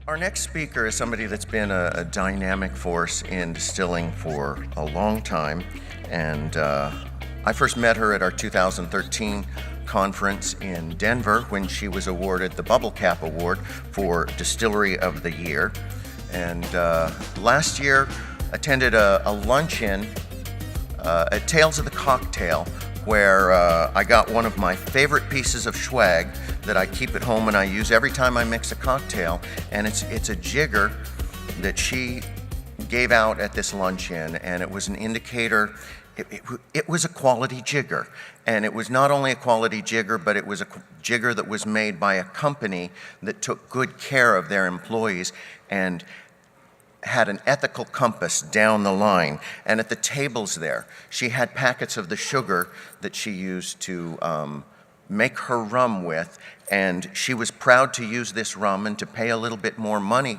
Our next speaker is somebody that's been a dynamic force in distilling for a long time, and I first met her at our 2013 conference in Denver when she was awarded the Bubble Cap Award for Distillery of the Year. And last year attended a luncheon at Tales of the Cocktail, where I got one of my favorite pieces of swag that I keep at home and I use every time I mix a cocktail, and it's a jigger that she gave out at this luncheon, and it was an indicator. It was a quality jigger, and it was not only a quality jigger, but it was a jigger that was made by a company that took good care of their employees and had an ethical compass down the line. And at the tables there, she had packets of the sugar that she used to make her rum with, and she was proud to use this rum and to pay a little bit more money,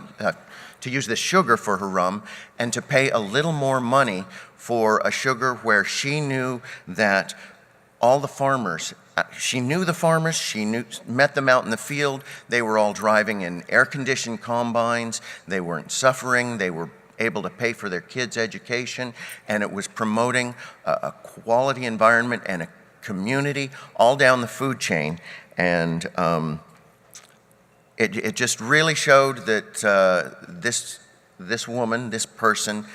to use this sugar for her rum, and to pay a little more money for a sugar where she knew that all the farmers, she knew the farmers, met them out in the field, they were all driving in air-conditioned combines, they weren't suffering, they were able to pay for their kids' education, and it was promoting a quality environment and a community all down the food chain. And it just really showed that this woman, this person,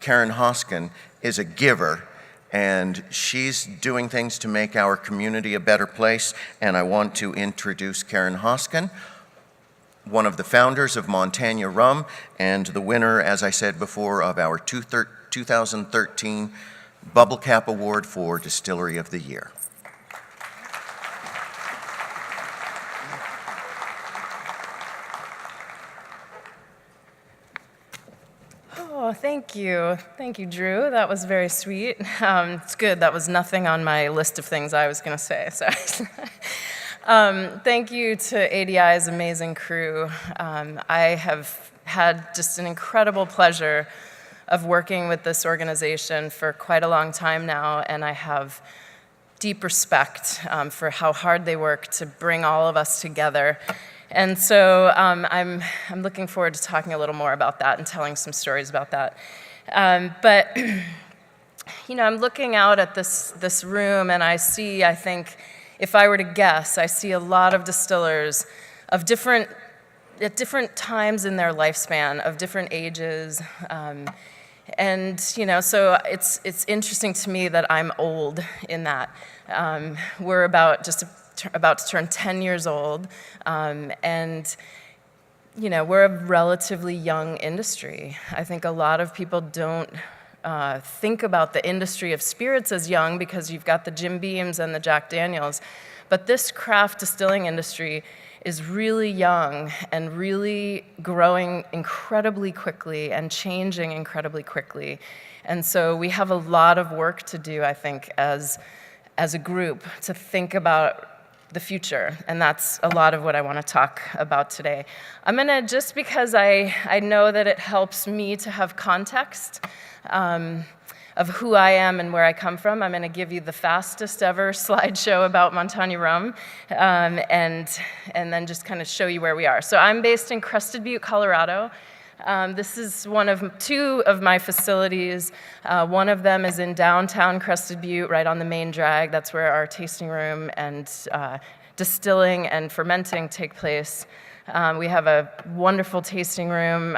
Karen Hoskin, is a giver, and she's doing things to make our community a better place. And I want to introduce Karen Hoskin, one of the founders of Montanya Rum and the winner, as I said before, of our 2013 Bubble Cap Award for Distillery of the Year. Oh, thank you. Thank you, Drew. That was very sweet. It's good. That was nothing on my list of things I was going to say. So, thank you to ADI's amazing crew. I have had just an incredible pleasure of working with this organization for quite a long time now, and I have deep respect for how hard they work to bring all of us together. And so I'm looking forward to talking a little more about that and telling some stories about that. But you know, I'm looking out at this room, and I see, I think, if I were to guess, I see a lot of distillers of at different times in their lifespan, of different ages. And you know, so it's interesting to me that I'm old in that. We're about to turn 10 years old, and you know, we're a relatively young industry. I think a lot of people don't think about the industry of spirits as young because you've got the Jim Beams and the Jack Daniels, but this craft distilling industry is really young and really growing incredibly quickly and changing incredibly quickly. And so we have a lot of work to do, I think, as a group, to think about the future, and that's a lot of what I want to talk about today. I'm gonna, just because I know that it helps me to have context of who I am and where I come from, I'm gonna give you the fastest ever slideshow about Montanya Rum, and then just kind of show you where we are. So I'm based in Crested Butte, Colorado. This is two of my facilities. One of them is in downtown Crested Butte, right on the main drag. That's where our tasting room and distilling and fermenting take place. We have a wonderful tasting room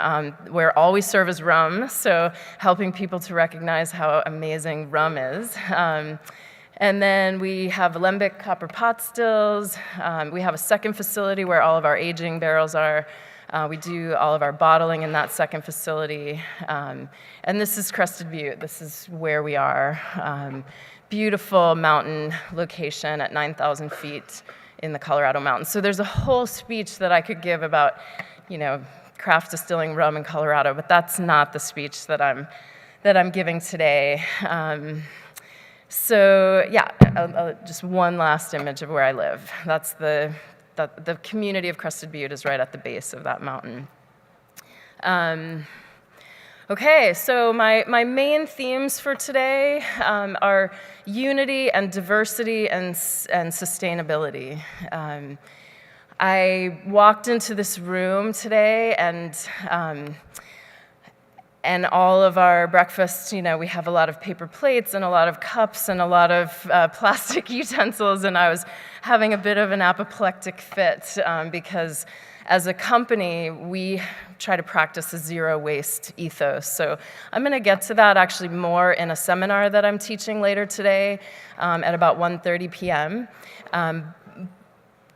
where all we serve is rum, so helping people to recognize how amazing rum is. And then we have alembic copper pot stills. We have a second facility where all of our aging barrels are. We do all of our bottling in that second facility. And this is Crested Butte. This is where we are. Beautiful mountain location at 9,000 feet in the Colorado mountains. So there's a whole speech that I could give about, you know, craft distilling rum in Colorado, but that's not the speech that I'm giving today. So yeah, just one last image of where I live. That's the community of Crested Butte is right at the base of that mountain. Okay, so my main themes for today are unity and diversity and sustainability. I walked into this room today, and all of our breakfast, we have a lot of paper plates and a lot of cups and a lot of plastic utensils, and I was having a bit of an apoplectic fit because as a company, we try to practice a zero waste ethos. So I'm going to get to that actually more in a seminar that I'm teaching later today at about 1:30 p.m.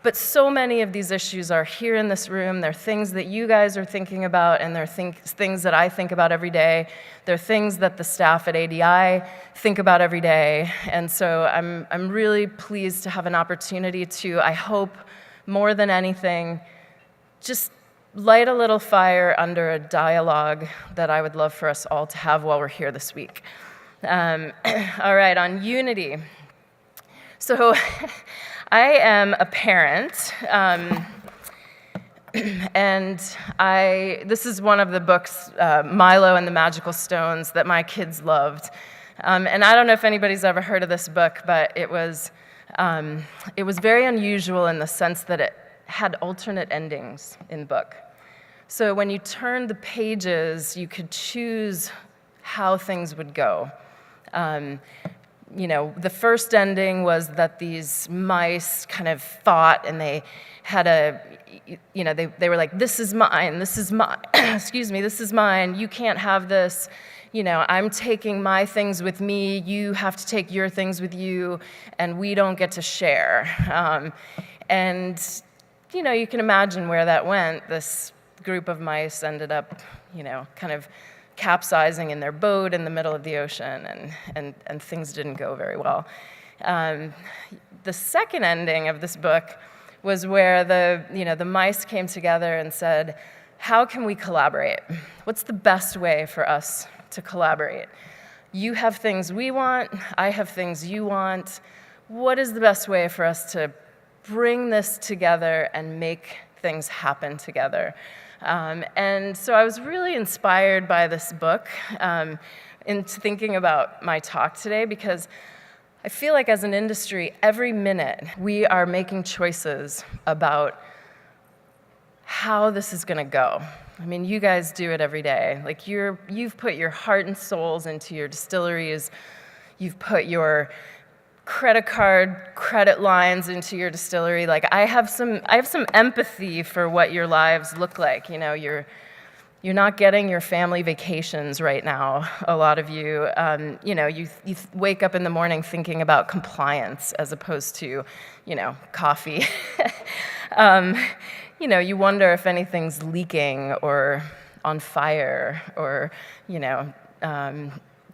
But so many of these issues are here in this room. They're things that you guys are thinking about, and they're things that I think about every day. They're things that the staff at ADI think about every day. And so I'm really pleased to have an opportunity to, I hope, more than anything, just light a little fire under a dialogue that I would love for us all to have while we're here this week. All right, on unity. So I am a parent, and this is one of the books, Milo and the Magical Stones, that my kids loved. And I don't know if anybody's ever heard of this book, but it was very unusual in the sense that it had alternate endings in the book. So when you turned the pages, you could choose how things would go. The first ending was that these mice kind of fought, and they had they were like, this is mine, excuse me, this is mine, you can't have this, I'm taking my things with me, you have to take your things with you, and we don't get to share. You can imagine where that went. This group of mice ended up, kind of capsizing in their boat in the middle of the ocean, and things didn't go very well. The second ending of this book was where the mice came together and said, how can we collaborate? What's the best way for us to collaborate? You have things we want, I have things you want. What is the best way for us to bring this together and make things happen together? And so I was really inspired by this book in thinking about my talk today, because I feel like as an industry, every minute we are making choices about how this is going to go. I mean, you guys do it every day. Like you've put your heart and souls into your distilleries. You've put your credit lines into your distillery. Like I have some empathy for what your lives look like. You're not getting your family vacations right now. A lot of you, you wake up in the morning thinking about compliance as opposed to, coffee. You wonder if anything's leaking or on fire or,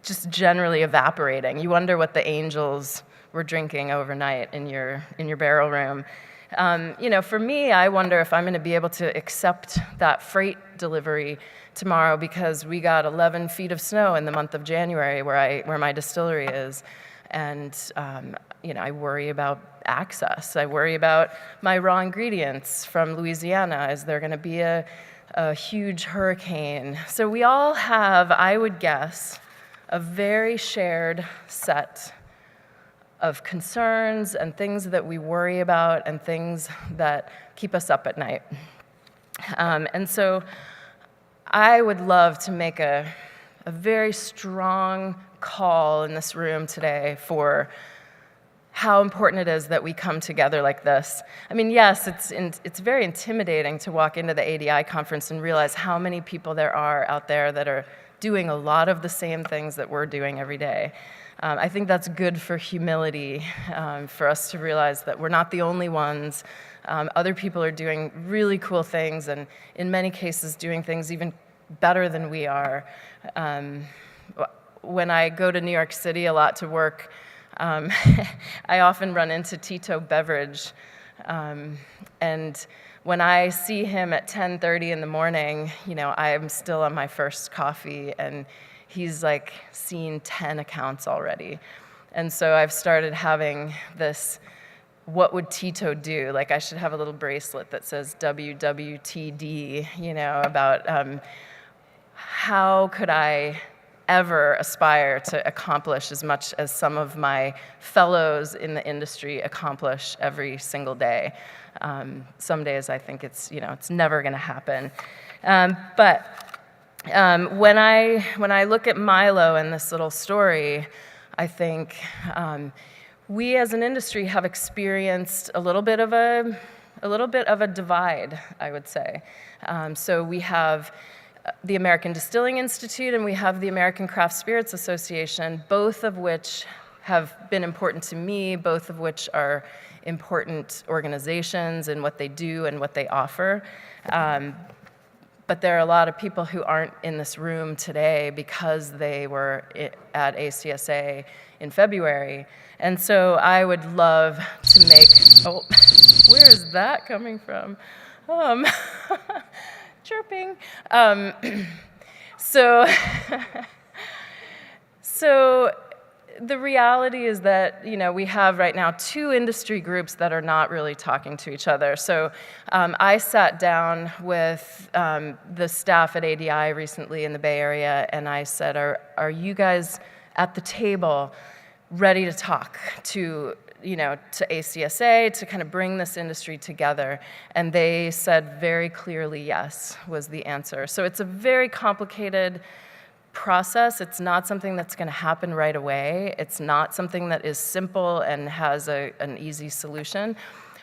just generally evaporating. You wonder what the angels were drinking overnight in your barrel room. For me, I wonder if I'm going to be able to accept that freight delivery tomorrow, because we got 11 feet of snow in the month of January where my distillery is, and I worry about access. I worry about my raw ingredients from Louisiana. Is there going to be a huge hurricane? So we all have, I would guess, a very shared set of concerns and things that we worry about and things that keep us up at night. And so I would love to make a very strong call in this room today for how important it is that we come together like this. I mean, yes, it's very intimidating to walk into the ADI conference and realize how many people there are out there that are doing a lot of the same things that we're doing every day. I think that's good for humility, for us to realize that we're not the only ones. Other people are doing really cool things, and in many cases doing things even better than we are. When I go to New York City a lot to work, I often run into Tito Beveridge, and when I see him at 10:30 in the morning, I'm still on my first coffee, and he's like seen 10 accounts already. And so I've started having this, what would Tito do? Like I should have a little bracelet that says WWTD, about how could I ever aspire to accomplish as much as some of my fellows in the industry accomplish every single day. Some days I think it's never going to happen. But when I look at Milo and this little story, I think we as an industry have experienced a little bit of a divide, I would say. So we have the American Distilling Institute and we have the American Craft Spirits Association, both of which have been important to me, both of which are important organizations in what they do and what they offer. But there are a lot of people who aren't in this room today because they were at ACSA in February. And so I would love to make, oh, where is that coming from? Chirping. So the reality is that, we have right now 2 industry groups that are not really talking to each other. So I sat down with the staff at ADI recently in the Bay Area, and I said, are you guys at the table ready to talk to ACSA, to kind of bring this industry together? And they said very clearly yes, was the answer. So it's a very complicated process. It's not something that's going to happen right away. It's not something that is simple and has an easy solution.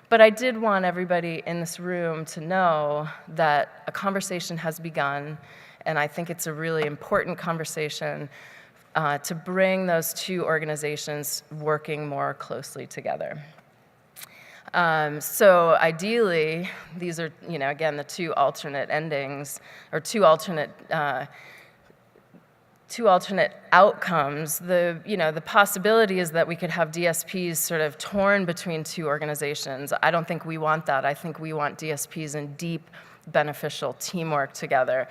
But I did want everybody in this room to know that a conversation has begun, and I think it's a really important conversation to bring those 2 organizations working more closely together. So ideally, these are, again, the 2 alternate endings, or 2 alternate outcomes. The possibility is that we could have DSPs sort of torn between 2 organizations. I don't think we want that. I think we want DSPs in deep, beneficial teamwork together.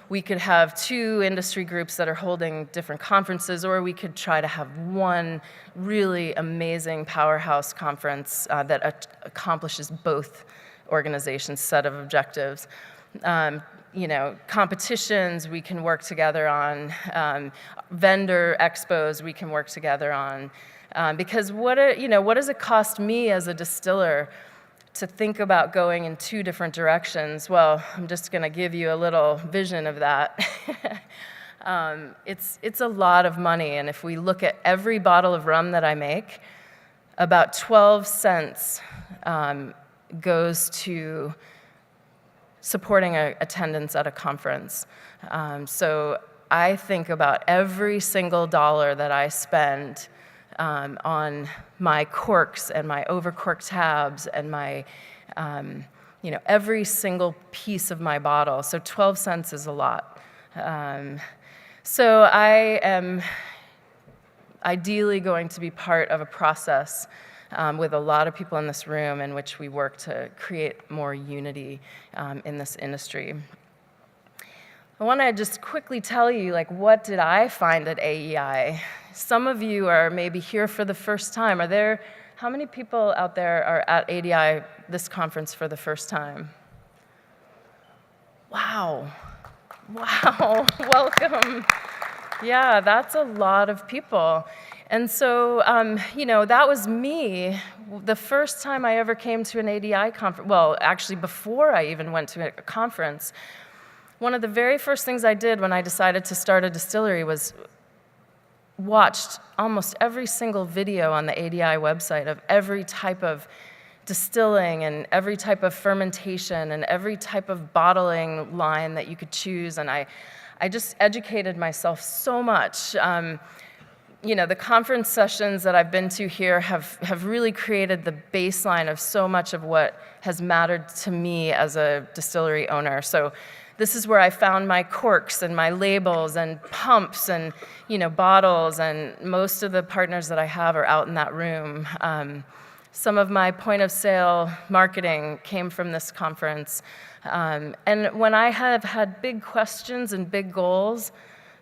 We could have 2 industry groups that are holding different conferences, or we could try to have one really amazing powerhouse conference that accomplishes both organizations' set of objectives. Competitions we can work together on, vendor expos we can work together on, because what does it cost me as a distiller to think about going in 2 different directions? Well, I'm just going to give you a little vision of that. It's a lot of money, and if we look at every bottle of rum that I make, about 12 cents goes to supporting attendance at a conference. So I think about every single dollar that I spend on my corks and my overcork tabs and my, every single piece of my bottle. So 12 cents is a lot. So I am ideally going to be part of a process with a lot of people in this room in which we work to create more unity in this industry. I want to just quickly tell you, what did I find at AEI? Some of you are maybe here for the first time. How many people out there are at ADI, this conference, for the first time? Wow, welcome. Yeah, that's a lot of people. And so, that was me. The first time I ever came to an ADI conference, well, actually before I even went to a conference, one of the very first things I did when I decided to start a distillery was watched almost every single video on the ADI website of every type of distilling and every type of fermentation and every type of bottling line that you could choose. And I just educated myself so much. The conference sessions that I've been to here have really created the baseline of so much of what has mattered to me as a distillery owner. So this is where I found my corks and my labels and pumps and bottles, and most of the partners that I have are out in that room. Some of my point of sale marketing came from this conference. And when I have had big questions and big goals,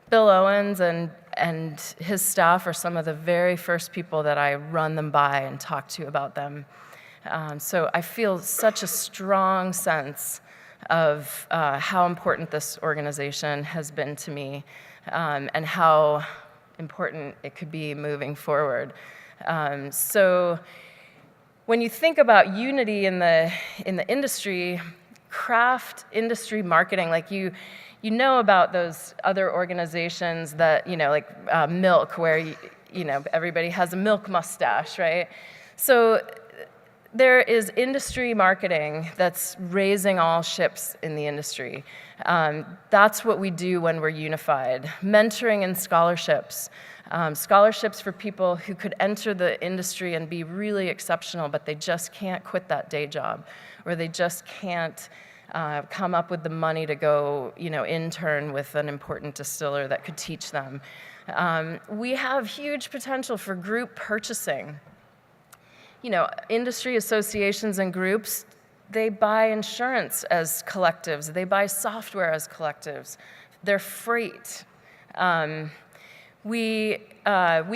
Bill Owens and his staff are some of the very first people that I run them by and talk to about them. So I feel such a strong sense of how important this organization has been to me, and how important it could be moving forward. So when you think about unity in the industry, craft industry marketing, like you know about those other organizations that, like milk, where everybody has a milk mustache, right? So there is industry marketing that's raising all ships in the industry. That's what we do when we're unified. Mentoring and scholarships. Scholarships for people who could enter the industry and be really exceptional, but they just can't quit that day job, or they just can't come up with the money to go, intern with an important distiller that could teach them. We have huge potential for group purchasing. Industry associations and groups, they buy insurance as collectives. They buy software as collectives. They're freight. We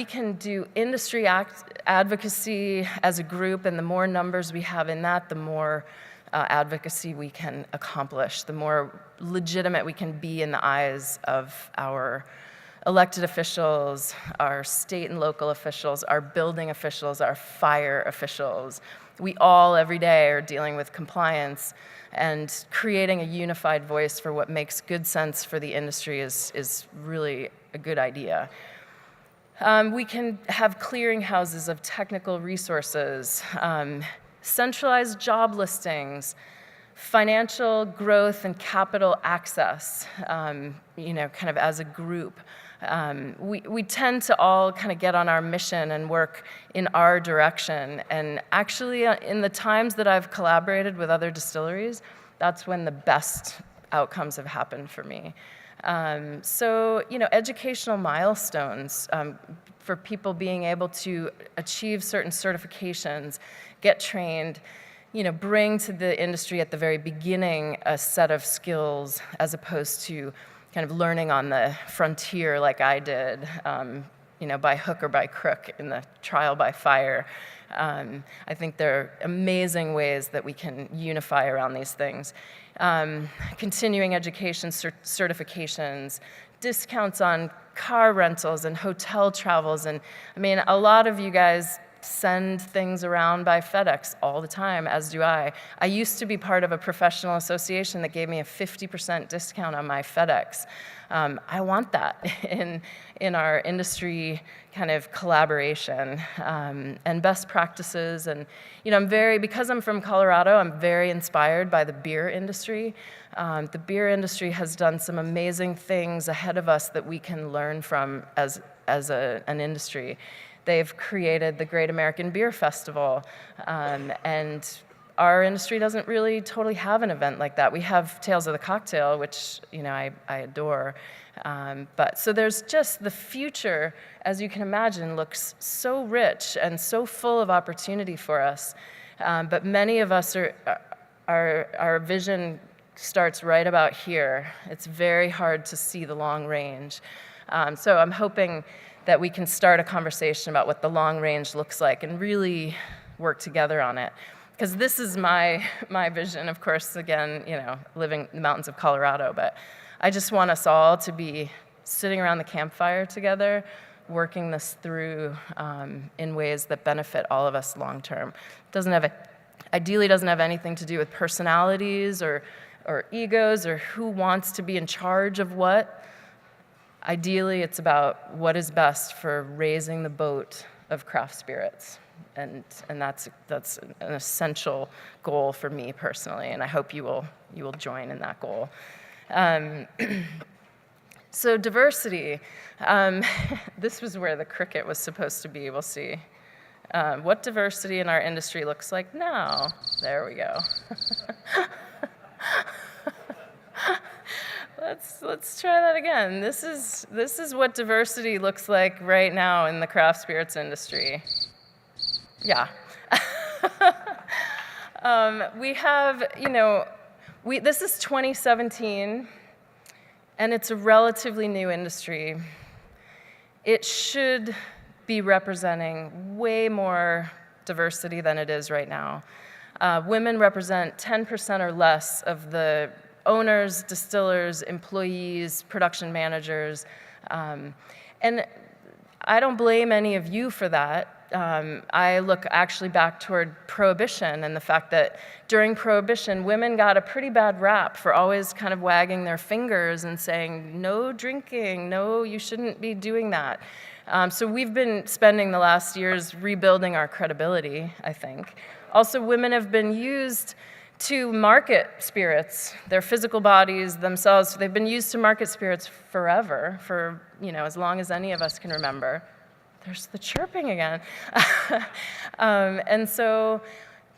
can do industry advocacy as a group, and the more numbers we have in that, the more advocacy we can accomplish, the more legitimate we can be in the eyes of our elected officials, our state and local officials, our building officials, our fire officials. We all, every day, are dealing with compliance, and creating a unified voice for what makes good sense for the industry is really a good idea. We can have clearinghouses of technical resources, centralized job listings, financial growth and capital access, kind of as a group. We tend to all kind of get on our mission and work in our direction. And actually, in the times that I've collaborated with other distilleries, that's when the best outcomes have happened for me. So, educational milestones for people being able to achieve certain certifications, get trained, bring to the industry at the very beginning a set of skills as opposed to kind of learning on the frontier like I did, by hook or by crook in the trial by fire. I think there are amazing ways that we can unify around these things. Continuing education certifications, discounts on car rentals and hotel travels. And a lot of you guys send things around by FedEx all the time, as do I. I used to be part of a professional association that gave me a 50% discount on my FedEx. I want that in our industry kind of collaboration and best practices. And because I'm from Colorado, I'm very inspired by the beer industry. The beer industry has done some amazing things ahead of us that we can learn from as an industry. They've created the Great American Beer Festival, and our industry doesn't really totally have an event like that. We have Tales of the Cocktail, which I adore. But so there's just the future, as you can imagine, looks so rich and so full of opportunity for us. But many of us our vision starts right about here. It's very hard to see the long range. So I'm hoping that we can start a conversation about what the long range looks like and really work together on it. Because this is my vision, of course, again, living in the mountains of Colorado, but I just want us all to be sitting around the campfire together, working this through in ways that benefit all of us long term. Ideally doesn't have anything to do with personalities or egos or who wants to be in charge of what. Ideally, it's about what is best for raising the boat of craft spirits, and that's an essential goal for me personally, and I hope you will join in that goal. So diversity, this was where the cricket was supposed to be. We'll see what diversity in our industry looks like now. There we go. Let's try that again. This is what diversity looks like right now in the craft spirits industry. Yeah. We have, this is 2017, and it's a relatively new industry. It should be representing way more diversity than it is right now. Women represent 10% or less of the owners, distillers, employees, production managers. And I don't blame any of you for that. I look actually back toward Prohibition and the fact that during Prohibition, women got a pretty bad rap for always kind of wagging their fingers and saying, no drinking, no, you shouldn't be doing that. So we've been spending the last years rebuilding our credibility, I think. Also, women have been used to market spirits, their physical bodies, themselves. They've been used to market spirits forever, for as long as any of us can remember. There's the chirping again. And so,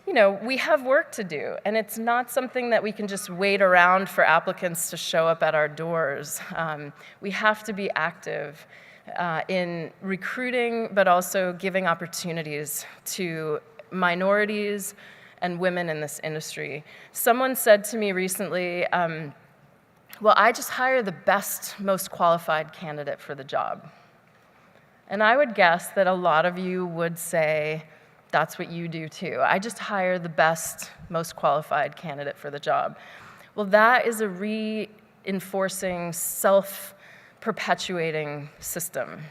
we have work to do, and it's not something that we can just wait around for applicants to show up at our doors. We have to be active in recruiting, but also giving opportunities to minorities and women in this industry. Someone said to me recently, well, I just hire the best, most qualified candidate for the job. And I would guess that a lot of you would say that's what you do too. I just hire the best, most qualified candidate for the job. Well, that is a reinforcing, self-perpetuating system.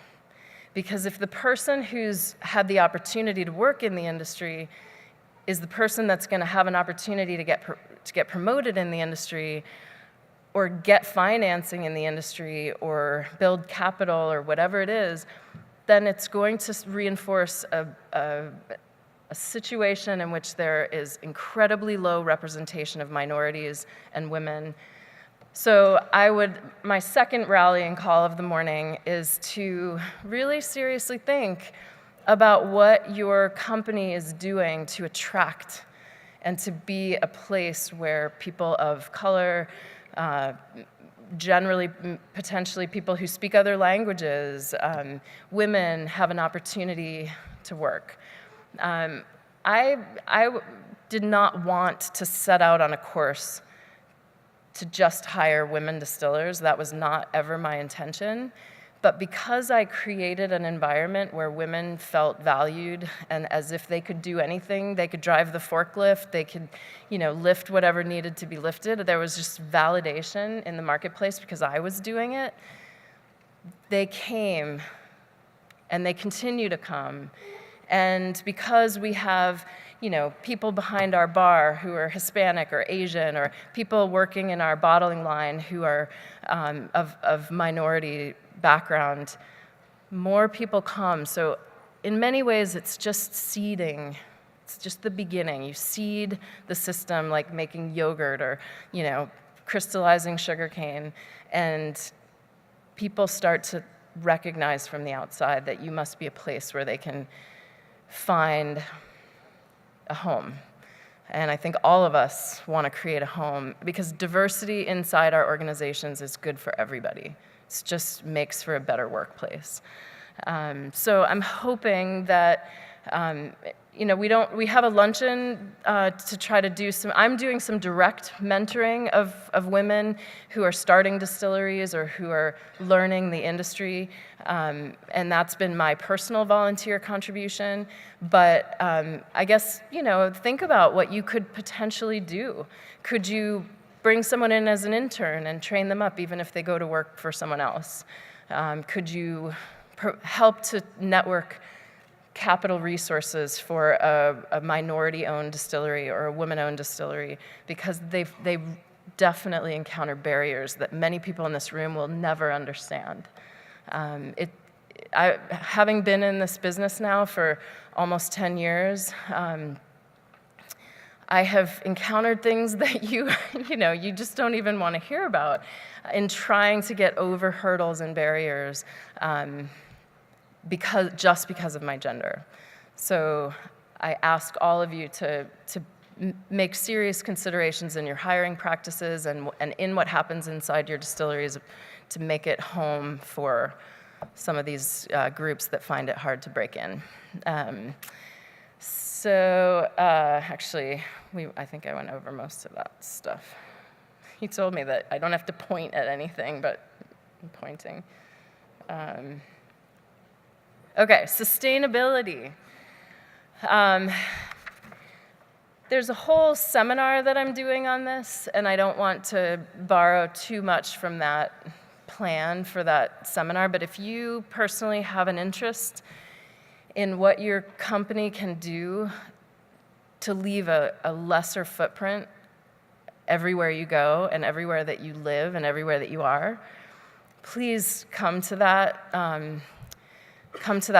Because if the person who's had the opportunity to work in the industry is the person that's going to have an opportunity to get promoted in the industry, or get financing in the industry, or build capital, or whatever it is, then it's going to reinforce a situation in which there is incredibly low representation of minorities and women. So my second rallying call of the morning is to really seriously think about what your company is doing to attract and to be a place where people of color, generally, potentially people who speak other languages, women have an opportunity to work. I did not want to set out on a course to just hire women distillers. That was not ever my intention. But because I created an environment where women felt valued and as if they could do anything, they could drive the forklift, they could, lift whatever needed to be lifted. There was just validation in the marketplace because I was doing it. They came, and they continue to come. And because we have, people behind our bar who are Hispanic or Asian, or people working in our bottling line who are of minority background, more people come. So in many ways, it's just seeding. It's just the beginning. You seed the system like making yogurt or, crystallizing sugarcane, and people start to recognize from the outside that you must be a place where they can find a home. And I think all of us want to create a home because diversity inside our organizations is good for everybody. It just makes for a better workplace. So I'm hoping that, we have a luncheon to try to do I'm doing some direct mentoring of women who are starting distilleries or who are learning the industry. And that's been my personal volunteer contribution. But I guess, think about what you could potentially do. Could you bring someone in as an intern and train them up even if they go to work for someone else? Could you help to network capital resources for a minority-owned distillery or a woman-owned distillery? Because they definitely encounter barriers that many people in this room will never understand. Having been in this business now for almost 10 years, I have encountered things that you just don't even want to hear about in trying to get over hurdles and barriers because of my gender. So I ask all of you to make serious considerations in your hiring practices and in what happens inside your distilleries to make it home for some of these groups that find it hard to break in. Actually, I think I went over most of that stuff. He told me that I don't have to point at anything, but I'm pointing. Okay, sustainability. There's a whole seminar that I'm doing on this, and I don't want to borrow too much from that plan for that seminar, but if you personally have an interest in what your company can do to leave a lesser footprint everywhere you go and everywhere that you live and everywhere that you are, please come to that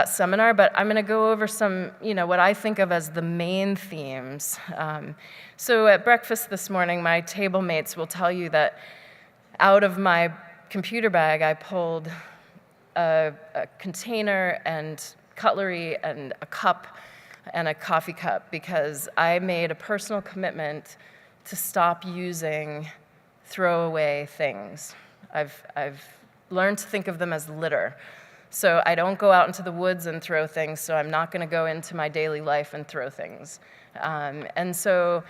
seminar. But I'm going to go over some, what I think of as the main themes. So at breakfast this morning, my table mates will tell you that out of my computer bag, I pulled a container and cutlery and a cup and a coffee cup because I made a personal commitment to stop using throwaway things. I've learned to think of them as litter. So I don't go out into the woods and throw things, so I'm not going to go into my daily life and throw things. And so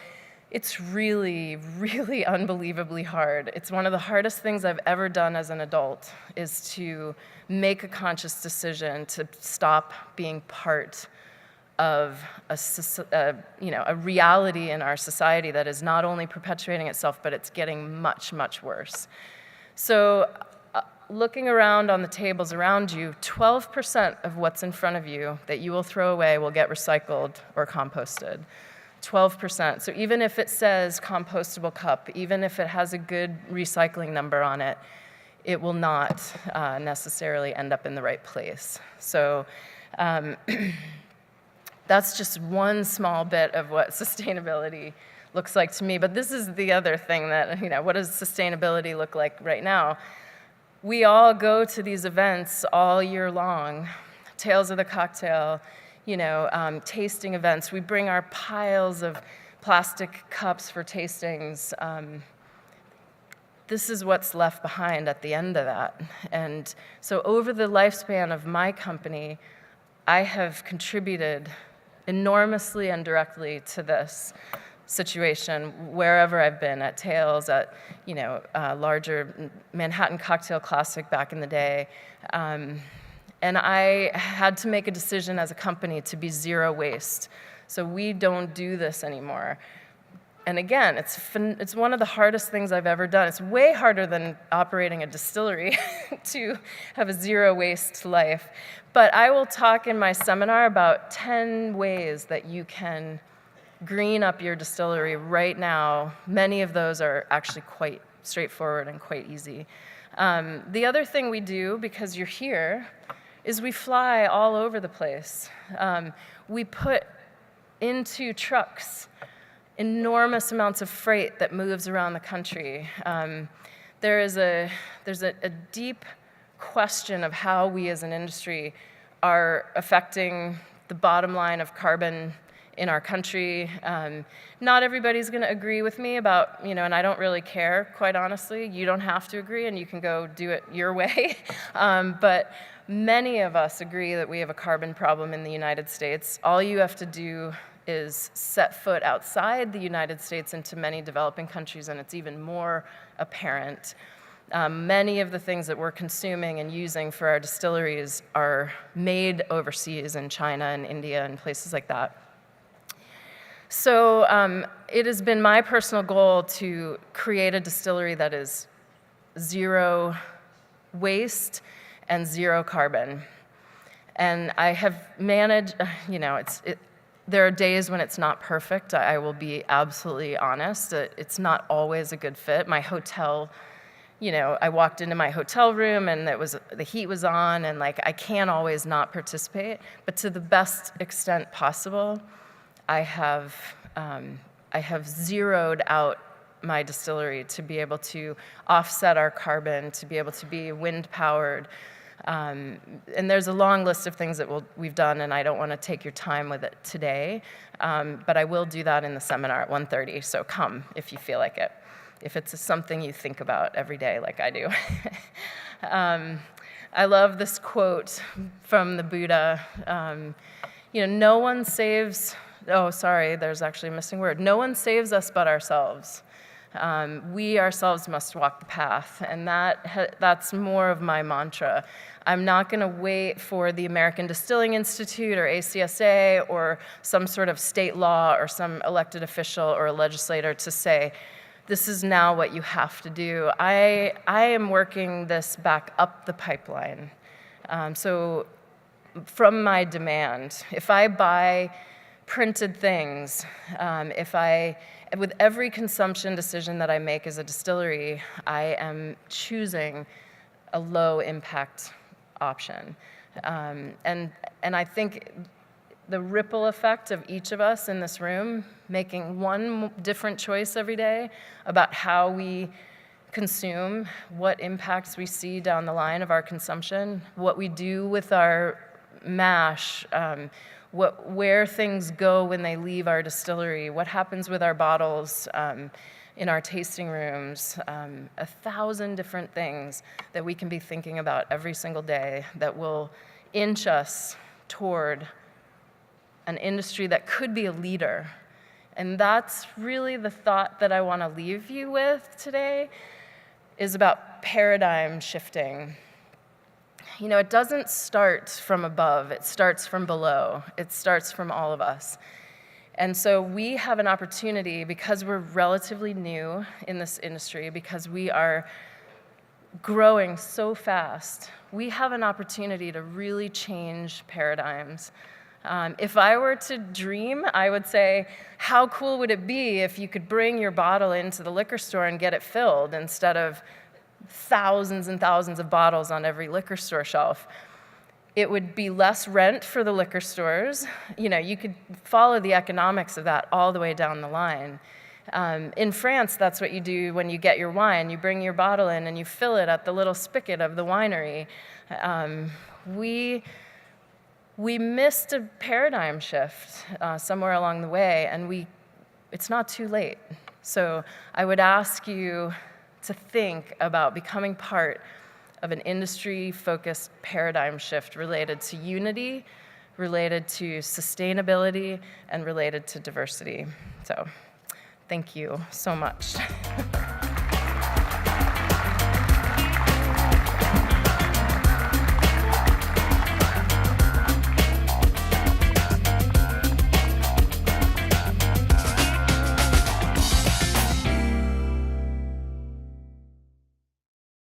it's really, really unbelievably hard. It's one of the hardest things I've ever done as an adult is to make a conscious decision to stop being part of a reality in our society that is not only perpetuating itself, but it's getting much, much worse. So looking around on the tables around you, 12% of what's in front of you that you will throw away will get recycled or composted. 12%. So even if it says compostable cup, even if it has a good recycling number on it, it will not necessarily end up in the right place. So that's just one small bit of what sustainability looks like to me. But this is the other thing that, what does sustainability look like right now? We all go to these events all year long, Tales of the Cocktail, tasting events. We bring our piles of plastic cups for tastings. This is what's left behind at the end of that. And so over the lifespan of my company, I have contributed enormously and directly to this situation wherever I've been, at Tales, at larger Manhattan Cocktail Classic back in the day. And I had to make a decision as a company to be zero waste. So we don't do this anymore. And again, it's one of the hardest things I've ever done. It's way harder than operating a distillery to have a zero waste life. But I will talk in my seminar about 10 ways that you can green up your distillery right now. Many of those are actually quite straightforward and quite easy. The other thing we do, because you're here, is we fly all over the place. We put into trucks enormous amounts of freight that moves around the country. There's a deep question of how we as an industry are affecting the bottom line of carbon in our country. Not everybody's going to agree with me about, and I don't really care, quite honestly. You don't have to agree, and you can go do it your way. But many of us agree that we have a carbon problem in the United States. All you have to do is set foot outside the United States into many developing countries, and it's even more apparent. Many of the things that we're consuming and using for our distilleries are made overseas in China and India and places like that. So it has been my personal goal to create a distillery that is zero waste and zero carbon. And I have managed, there are days when it's not perfect. I will be absolutely honest. It's not always a good fit. My hotel, I walked into my hotel room and the heat was on, and I can't always not participate. But to the best extent possible, I have zeroed out my distillery to be able to offset our carbon, to be able to be wind powered. And there's a long list of things that we've done, and I don't want to take your time with it today, but I will do that in the seminar at 1:30, so come if you feel like it, if it's something you think about every day like I do. I love this quote from the Buddha. No one saves, there's actually a missing word. No one saves us but ourselves. We ourselves must walk the path, and that's more of my mantra. I'm not going to wait for the American Distilling Institute or ACSA or some sort of state law or some elected official or a legislator to say, this is now what you have to do. I am working this back up the pipeline. So from my demand, if I buy printed things, with every consumption decision that I make as a distillery, I am choosing a low impact option. And I think the ripple effect of each of us in this room making one different choice every day about how we consume, what impacts we see down the line of our consumption, what we do with our mash, where things go when they leave our distillery, what happens with our bottles in our tasting rooms, 1,000 different things that we can be thinking about every single day that will inch us toward an industry that could be a leader. And that's really the thought that I want to leave you with today, is about paradigm shifting. You know, it doesn't start from above, it starts from below. It starts from all of us. And so we have an opportunity, because we're relatively new in this industry, because we are growing so fast, we have an opportunity to really change paradigms. If I were to dream, I would say, how cool would it be if you could bring your bottle into the liquor store and get it filled instead of thousands and thousands of bottles on every liquor store shelf? It would be less rent for the liquor stores. You know, you could follow the economics of that all the way down the line. In France, that's what you do when you get your wine. You bring your bottle in and you fill it at the little spigot of the winery. We missed a paradigm shift somewhere along the way, and it's not too late. So I would ask you to think about becoming part of an industry-focused paradigm shift related to unity, related to sustainability, and related to diversity. So thank you so much.